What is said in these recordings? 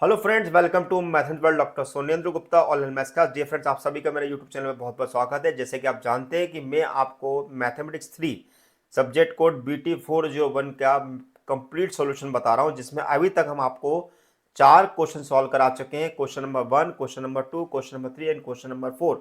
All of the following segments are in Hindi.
Hello friends, welcome to mathematics world. Doctor Sonendra Gupta online maths class. Dear friends, आप सभी का मेरे यूट्यूब चैनल में बहुत बहुत स्वागत है। जैसे कि आप जानते हैं कि मैं आपको मैथमेटिक्स 3 सब्जेक्ट कोड BT401 का कंप्लीट सॉल्यूशन बता रहा हूं, जिसमें अभी तक हम आपको 4 क्वेश्चन सॉल्व करा चुके हैं। Question number 1, question number 2, question number 3 and question number 4।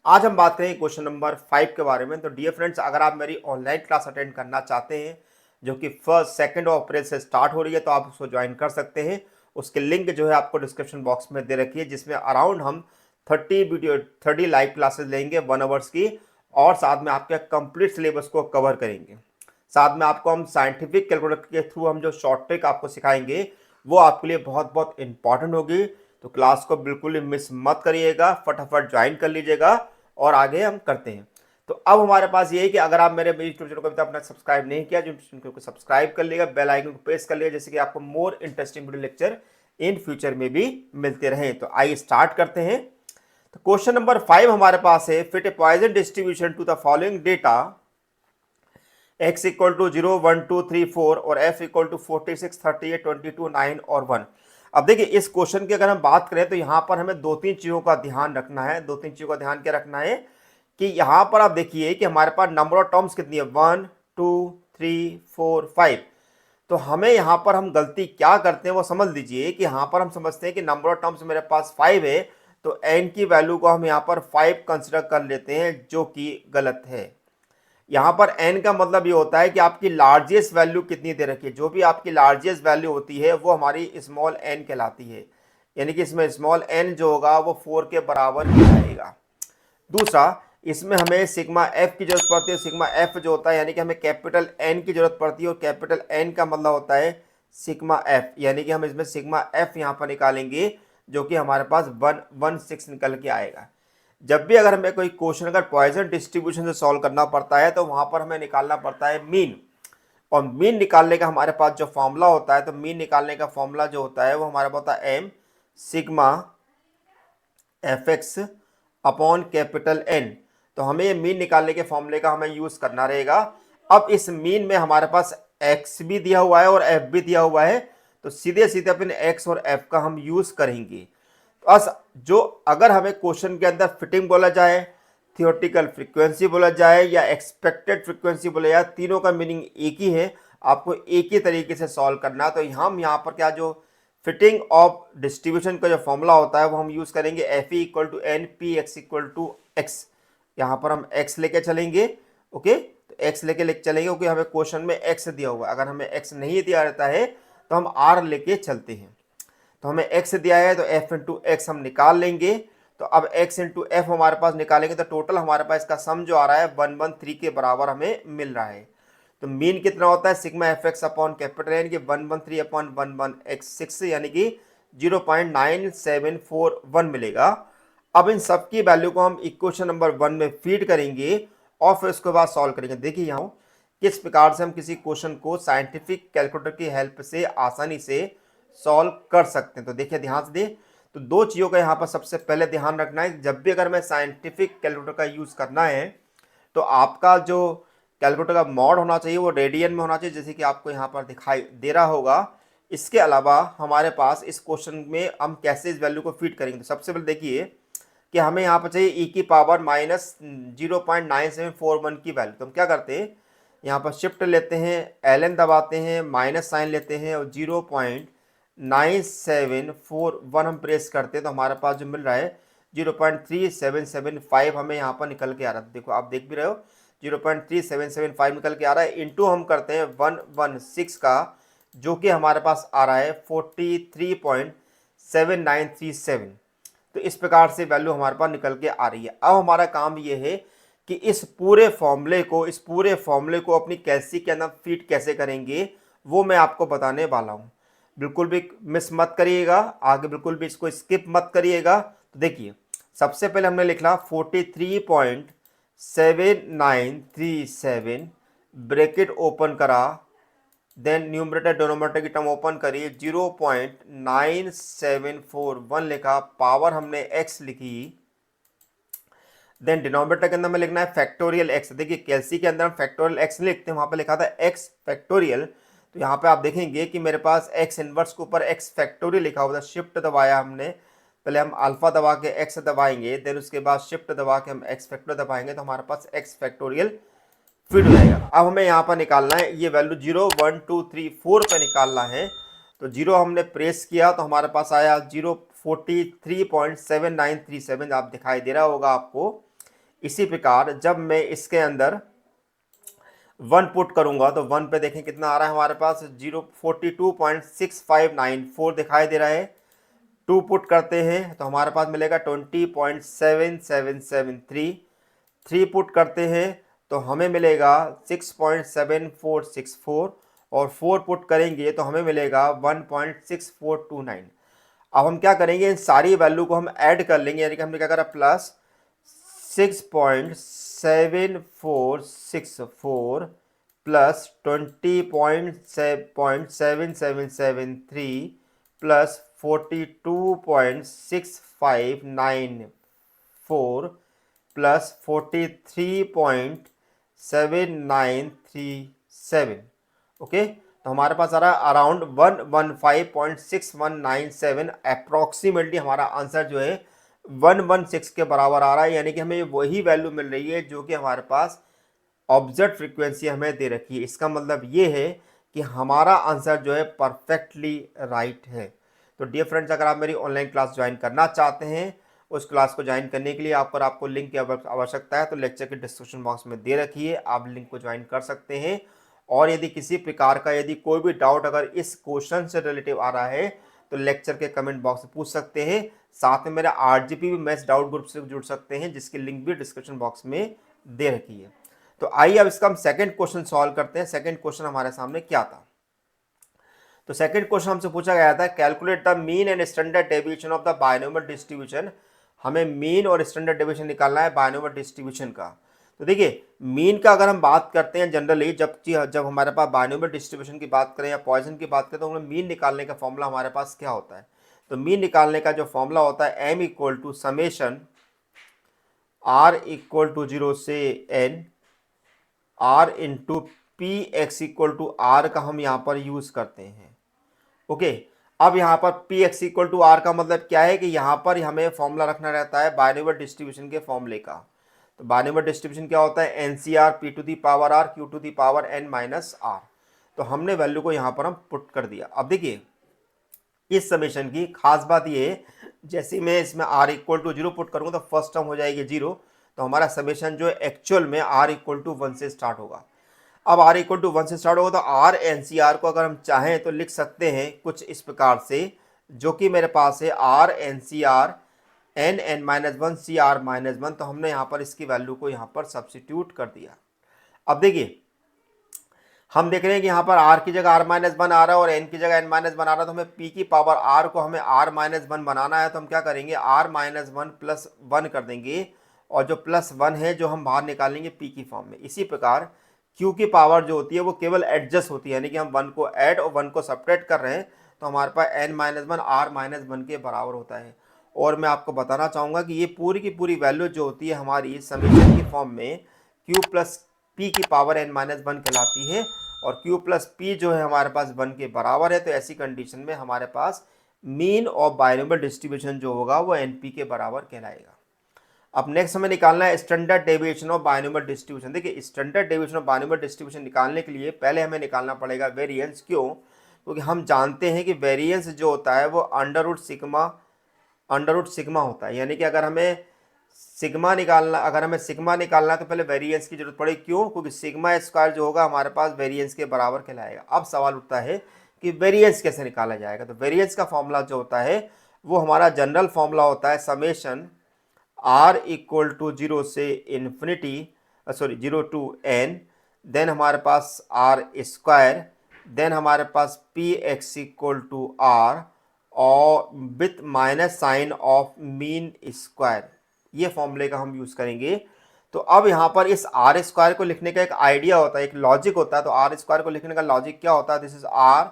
आज हम बात करेंगे क्वेश्चन नंबर 5 के बारे में। तो डियर फ्रेंड्स, अगर आप मेरी ऑनलाइन क्लास अटेंड करना चाहते हैं जो कि 1 2 अप्रैल से स्टार्ट हो रही है, तो आप उसको ज्वाइन कर सकते हैं। उसके लिंक जो है आपको डिस्क्रिप्शन बॉक्स में दे रखी है, जिसमें अराउंड हम 30 लाइव क्लासेस लेंगे 1 आवर्स की, और साथ में आपके कंप्लीट सिलेबस को कवर करेंगे। साथ में आपको हम साइंटिफिक कैलकुलेटर के थ्रू हम जो शॉर्ट ट्रिक आपको सिखाएंगे वो आपके लिए बहुत बहुत इंपॉर्टेंट होगी। तो क्लास को बिल्कुल ही मिस मत करिएगा, फटाफट ज्वाइन कर लीजिएगा और आगे हम करते हैं। तो अब हमारे पास ये है कि अगर आप मेरे यूट्यूब चैनल को अभी तक अपना सब्सक्राइब नहीं किया, जो सब्सक्राइब कर लिएगा, बेल आइकन को प्रेस कर लिएगा, जैसे कि आपको more interesting video lecture in future में भी मिलते रहें। तो आइए स्टार्ट करते हैं। तो क्वेश्चन नंबर 5 हमारे पास है, fit a Poisson distribution to the following data x equal to 0 1 2 3 4 और f इक्वल टू 46 38 22 9 और 1। अब देखिए, इस क्वेश्चन की अगर हम बात करें तो यहाँ पर हमें दो तीन चीज़ों का ध्यान रखना है। दो तीन चीज़ों का ध्यान क्या रखना है कि यहाँ पर आप देखिए कि हमारे पास नंबर ऑफ टर्म्स कितनी है, 1 2 3 4 5। तो हमें यहाँ पर हम गलती क्या करते हैं वो समझ लीजिए कि यहाँ पर हम समझते हैं कि नंबर ऑफ टर्म्स मेरे पास 5 है, तो n की वैल्यू को हम यहाँ पर 5 कंसिडर कर लेते हैं, जो कि गलत है। यहाँ पर n का मतलब ये होता है कि आपकी लार्जेस्ट वैल्यू कितनी दे रखी है। जो भी आपकी लार्जेस्ट वैल्यू होती है वो हमारी स्मॉल n कहलाती है, यानी कि इसमें स्मॉल n जो होगा वो 4 के बराबर ही आएगा। दूसरा, इसमें हमें सिग्मा एफ की जरूरत पड़ती है। सिग्मा एफ जो होता है यानी कि हमें कैपिटल एन की जरूरत पड़ती है, और कैपिटल एन का मतलब होता है सिग्मा एफ, यानी कि हम इसमें सिग्मा एफ यहाँ पर निकालेंगे, जो कि हमारे पास 116 निकल के आएगा। जब भी अगर हमें कोई क्वेश्चन अगर पॉइजन डिस्ट्रीब्यूशन से सॉल्व करना पड़ता है तो वहां पर हमें निकालना पड़ता है मीन। और मीन निकालने का हमारे पास जो फॉर्मूला होता है, तो मीन निकालने का फॉर्मूला जो होता है वो हमारे पास होता है M sigma F X upon capital N. तो हमें ये मीन निकालने के फॉर्मूले का हमें यूज करना रहेगा। अब इस मीन में हमारे पास एक्स भी दिया हुआ है और एफ भी दिया हुआ है, तो सीधे सीधे अपने एक्स और एफ का हम यूज करेंगे। बस जो अगर हमें क्वेश्चन के अंदर फिटिंग बोला जाए, थियोरटिकल फ्रीक्वेंसी बोला जाए या एक्सपेक्टेड फ्रीक्वेंसी बोला जाए, तीनों का मीनिंग एक ही है। आपको एक ही तरीके से सॉल्व करना है। तो हम यहाँ पर क्या जो फिटिंग ऑफ डिस्ट्रीब्यूशन का जो फॉर्मूला होता है वो हम यूज करेंगे F E equal to N P X equal to X. यहाँ पर हम एक्स लेके चलेंगे। ओके, तो एक्स लेके चलेंगे क्योंकि हमें क्वेश्चन में एक्स दिया हुआ है। अगर हमें एक्स नहीं दिया रहता है तो हम आर लेके चलते हैं। तो हमें x दिया है तो f इंटू एक्स हम निकाल लेंगे। तो अब x इंटू एफ हमारे पास निकालेंगे तो टोटल हमारे पास इसका सम जो आ रहा है 113 के बराबर हमें मिल रहा है। तो मीन कितना होता है sigma F X upon capital N की 113 अपॉन 11x6, यानी कि 0.9741 मिलेगा। अब इन सब की वैल्यू को हम इक्वेशन नंबर 1 में फीड करेंगे और फिर उसके बाद सॉल्व करेंगे। देखिए यहाँ किस प्रकार से हम किसी क्वेश्चन को साइंटिफिक कैलकुलेटर की हेल्प से आसानी से सॉल्व कर सकते हैं। तो देखिए ध्यान से दे। तो दो चीज़ों का यहाँ पर सबसे पहले ध्यान रखना है, जब भी अगर मैं साइंटिफिक कैलकुलेटर का यूज़ करना है तो आपका जो कैलकुलेटर का मोड होना चाहिए वो रेडियन में होना चाहिए, जैसे कि आपको यहाँ पर दिखाई दे रहा होगा। इसके अलावा हमारे पास इस क्वेश्चन में हम कैसे इस वैल्यू को फिट करेंगे। तो सबसे पहले देखिए कि हमें यहाँ पर चाहिए ई की पावर -0.9741 की वैल्यू। तो हम क्या करते हैं, यहाँ पर शिफ्ट लेते हैं, एल एन दबाते हैं, माइनस साइन लेते हैं और 0.9741 हम प्रेस करते हैं। तो हमारे पास जो मिल रहा है 0.3775 हमें यहाँ पर निकल के आ रहा है। देखो आप देख भी रहे हो 0.3775 निकल के आ रहा है। इंटू हम करते हैं 116 का, जो कि हमारे पास आ रहा है 43.7937। तो इस प्रकार से वैल्यू हमारे पास निकल के आ रही है। अब हमारा काम ये है कि इस पूरे फॉर्मूले को अपनी कैलसी के अंदर फिट कैसे करेंगे वो मैं आपको बताने वाला हूँ। बिल्कुल भी मिस मत करिएगा, आगे बिल्कुल भी इसको स्किप मत करिएगा। तो देखिए सबसे पहले हमने लिखा 43.7937 ब्रैकेट ओपन करा, देन न्यूमरेटर डिनोमिनेटर की टर्म ओपन करिए, 0.9741 लिखा, पावर हमने x लिखी, देन डिनोमिनेटर के अंदर में लिखना है फैक्टोरियल x। देखिए कैलसी के अंदर हम फैक्टोरियल x लिखते हैं, वहां पे लिखा था x फैक्टोरियल, तो यहाँ पे आप देखेंगे कि मेरे पास एक्स इनवर्स के ऊपर एक्स फैक्टोरियल लिखा हुआ था, शिफ्ट दबाया हमने, पहले हम अल्फा दबा के एक्स दबाएंगे, देन उसके बाद शिफ्ट दबा के हम एक्स फैक्टोरियल दबाएंगे, तो हमारे पास एक्स फैक्टोरियल फिट हो जाएगा। अब हमें यहाँ पर निकालना है ये वैल्यू 0 1 2 3 4 पे निकालना है। तो 0 हमने प्रेस किया तो हमारे पास आया 043.7937, आप दिखाई दे रहा होगा आपको। इसी प्रकार जब मैं इसके अंदर 1 पुट करूंगा तो 1 पे देखें कितना आ रहा है हमारे पास, 042.6594 दिखाई दे रहा है। 2 पुट करते हैं तो हमारे पास मिलेगा 20.7773। 3 पुट करते हैं तो हमें मिलेगा 6.7464, और 4 पुट करेंगे तो हमें मिलेगा 1.6429। अब हम क्या करेंगे, इन सारी वैल्यू को हम ऐड कर लेंगे, यानी कि हमने क्या करा, plus 6.7464 plus 20.7773 plus 42.6594 plus 43.7937। Okay, तो हमारे पास आ रहा है अराउंड 115.6197, अप्रोक्सीमेटली हमारा आंसर जो है 116 के बराबर आ रहा है, यानी कि हमें वही वैल्यू मिल रही है जो कि हमारे पास ऑब्जर्व फ्रीक्वेंसी हमें दे रखी है। इसका मतलब ये है कि हमारा आंसर जो है परफेक्टली राइट है। तो डियर फ्रेंड्स, अगर आप मेरी ऑनलाइन क्लास ज्वाइन करना चाहते हैं, उस क्लास को ज्वाइन करने के लिए आपको लिंक की आवश्यकता है, तो लेक्चर के डिस्क्रिप्शन बॉक्स में दे रखी है, आप लिंक को ज्वाइन कर सकते हैं। और यदि किसी प्रकार का यदि कोई भी डाउट अगर इस क्वेश्चन से रिलेटिव आ रहा है तो लेक्चर के कमेंट बॉक्स में पूछ सकते हैं। साथ में मेरा आरजीपी भी मैथ्स डाउट ग्रुप से जुड़ सकते हैं, जिसकी लिंक भी डिस्क्रिप्शन बॉक्स में दे रखी है। तो आइए अब इसका हम सेकंड क्वेश्चन सॉल्व करते हैं। सेकंड क्वेश्चन हमारे सामने क्या था, तो सेकंड क्वेश्चन हमसे पूछा गया था, calculate the mean and standard deviation of the binomial distribution. हमें मीन और स्टैंडर्ड डेविएशन निकालना है बायनोमियल डिस्ट्रीब्यूशन का। तो देखिए, मीन का अगर हम बात करते हैं जनरली, जब हमारे पास बायनोमियल डिस्ट्रीब्यूशन की बात करें या पॉइसन की बात करें, तो हमें मीन निकालने का फॉर्मूला हमारे पास क्या होता है। तो मीन निकालने का जो फॉर्मूला होता है, m equal to summation r equal to 0 से n r into P X equal to R का हम यहाँ पर यूज करते हैं। ओके, अब यहाँ पर P X equal to R का मतलब क्या है कि यहाँ पर हमें फॉर्मूला रखना रहता है बायनोमियल डिस्ट्रीब्यूशन के फॉर्मूले का। तो बायनोमियल डिस्ट्रीब्यूशन क्या होता है, NCR P to the power R Q to the power N minus R. तो हमने वैल्यू को यहाँ पर हम पुट कर दिया। अब देखिए, इस समेशन की खास बात ये है, जैसे मैं इसमें r इक्वल टू 0 पुट करूँगा तो फर्स्ट टर्म हो जाएगी 0, तो हमारा समेशन जो है एक्चुअल में r इक्वल टू 1 से स्टार्ट होगा। अब r इक्वल टू 1 से स्टार्ट होगा तो r NCR को अगर हम चाहें तो लिख सकते हैं कुछ इस प्रकार से, जो कि मेरे पास है r NCR n minus 1 CR minus 1। तो हमने यहाँ पर इसकी वैल्यू को यहाँ पर सब्सिट्यूट कर दिया। अब देखिए, हम देख रहे हैं कि यहाँ पर r की जगह r माइनस 1 आ रहा है और n की जगह n माइनस 1 आ रहा है, तो हमें p की पावर r को हमें r माइनस 1 बनाना है। तो हम क्या करेंगे, r माइनस 1 प्लस 1 कर देंगे, और जो प्लस 1 है जो हम बाहर निकालेंगे p की फॉर्म में। इसी प्रकार q की पावर जो होती है वो केवल एडजस्ट होती है, यानी कि हम 1 को ऐड और 1 को सब्ट्रैक्ट कर रहे हैं, तो हमारे पास n माइनस 1 r माइनस 1 के बराबर होता है। और मैं आपको बताना चाहूँगा कि ये पूरी की पूरी वैल्यू जो होती है हमारी समेशन की फॉर्म में q प्लस पी की पावर n माइनस 1 कहलाती है, और q प्लस पी जो है हमारे पास 1 के बराबर है। तो ऐसी कंडीशन में हमारे पास मीन ऑफ बायनोमियल डिस्ट्रीब्यूशन जो होगा वो np के बराबर कहलाएगा। अब नेक्स्ट हमें निकालना है standard deviation of binomial distribution. देखिए, standard deviation of binomial distribution निकालने के लिए पहले हमें निकालना पड़ेगा वेरिएंस। क्यों? क्योंकि हम जानते हैं कि वेरिएंस जो होता है वो अंडर रूट सिग्मा होता है, यानी कि अगर हमें सिग्मा निकालना है तो पहले वेरिएंस की जरूरत पड़ेगी। क्यों? क्योंकि सिग्मा स्क्वायर जो होगा हमारे पास वेरिएंस के बराबर कहलाएगा। अब सवाल उठता है कि वेरिएंस कैसे निकाला जाएगा। तो वेरिएंस का फॉर्मूला जो होता है वो हमारा जनरल फॉर्मूला होता है समेशन r इक्वल टू 0 से इन्फिनिटी 0 टू n, देन हमारे पास r स्क्वायर, देन हमारे पास P X equal to r और with minus sign of mean square. ये फॉर्मूले का हम यूज करेंगे। तो अब यहाँ पर इस आर स्क्वायर को लिखने का एक आइडिया होता है, एक लॉजिक होता है। तो आर स्क्वायर को लिखने का लॉजिक क्या होता है, this is r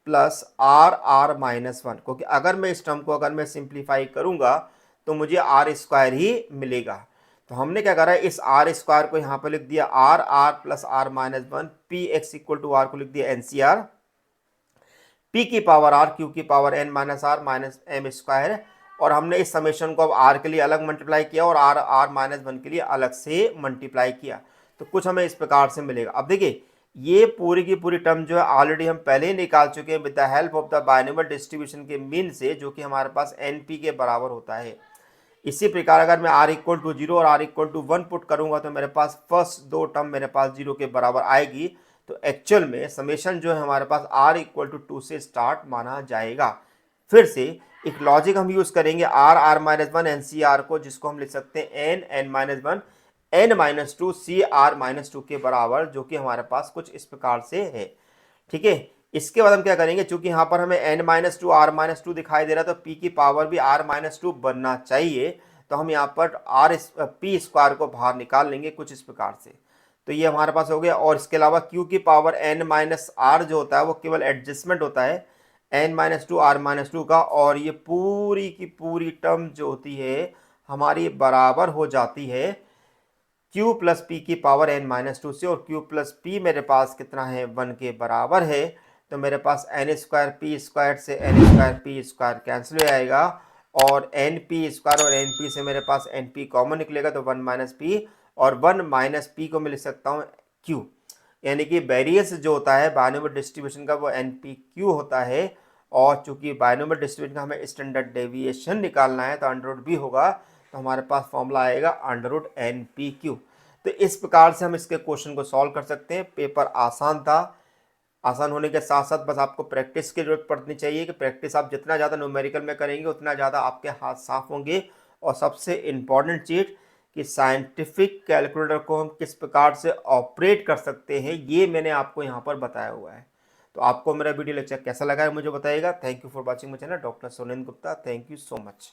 plus r minus 1, क्योंकि अगर मैं इस टर्म को अगर मैं सिंप्लीफाई करूंगा तो मुझे आर स्क्वायर ही मिलेगा। तो हमने क्या करा है, इस आर स्क्वायर को यहाँ पर लिख दिया r plus r minus 1, P X equal to R को लिख दिया NCR, p की पावर r, q की power n minus R minus M square, और हमने इस समेशन को अब r के लिए अलग मल्टीप्लाई किया और r माइनस 1 के लिए अलग से मल्टीप्लाई किया, तो कुछ हमें इस प्रकार से मिलेगा। अब देखिए ये पूरी की पूरी टर्म जो है ऑलरेडी हम पहले ही निकाल चुके हैं with the help of the binomial distribution के मीन से, जो कि हमारे पास np के बराबर होता है। इसी प्रकार अगर मैं r इक्वल टू 0 और r इक्वल टू 1 पुट करूंगा तो मेरे पास फर्स्ट दो टर्म मेरे पास 0 के बराबर आएगी, तो एक्चुअल में समेशन जो है हमारे पास r इक्वल टू 2 से स्टार्ट माना जाएगा। फिर से एक लॉजिक हम यूज करेंगे r माइनस 1 NCR को, जिसको हम लिख सकते हैं n minus 1 n minus 2 CR minus 2 के बराबर, जो कि हमारे पास कुछ इस प्रकार से है। ठीक है, इसके बाद हम क्या करेंगे, चूंकि यहाँ पर हमें n माइनस 2 r माइनस 2 दिखाई दे रहा है, तो p की पावर भी r माइनस 2 बनना चाहिए, तो हम यहाँ पर p स्क्वायर को बाहर निकाल लेंगे कुछ इस प्रकार से, तो ये हमारे पास हो गया। और इसके अलावा q की पावर n माइनस r जो होता है वो केवल एडजस्टमेंट होता है n माइनस 2 r माइनस 2 का, और ये पूरी की पूरी टर्म जो होती है हमारी बराबर हो जाती है q प्लस पी की पावर n माइनस 2 से, और q प्लस पी मेरे पास कितना है 1 के बराबर है, तो मेरे पास n स्क्वायर पी स्क्वायर से n square P square cancel हो जाएगा, और एन पी स्क्वायर और एन पी से मेरे पास एन पी कॉमन निकलेगा, तो 1 माइनस पी, और 1 माइनस पी को मैं लिख सकता हूँ q, यानी कि वेरिएंस जो होता है बाइनोमियल डिस्ट्रीब्यूशन का वो एन पी क्यू होता है। और चूंकि बाइनोमियल डिस्ट्रीब्यूशन का हमें स्टैंडर्ड डेविएशन निकालना है तो अंडर रूट बी होगा, तो हमारे पास फॉर्मूला आएगा under root N P Q. तो इस प्रकार से हम इसके क्वेश्चन को सॉल्व कर सकते हैं। पेपर आसान था, आसान होने के साथ साथ बस आपको प्रैक्टिस की जरूरत पड़नी चाहिए कि प्रैक्टिस आप जितना ज़्यादा न्यूमेरिकल में करेंगे उतना ज़्यादा आपके हाथ साफ होंगे। और सबसे इम्पॉर्टेंट चीज़ कि साइंटिफिक कैलकुलेटर को हम किस प्रकार से ऑपरेट कर सकते हैं ये मैंने आपको यहाँ पर बताया हुआ है। तो आपको मेरा वीडियो लेक्चर कैसा लगा है मुझे बताइएगा। Thank you for watching my channel, doctor Sonendra Gupta. Thank you so much.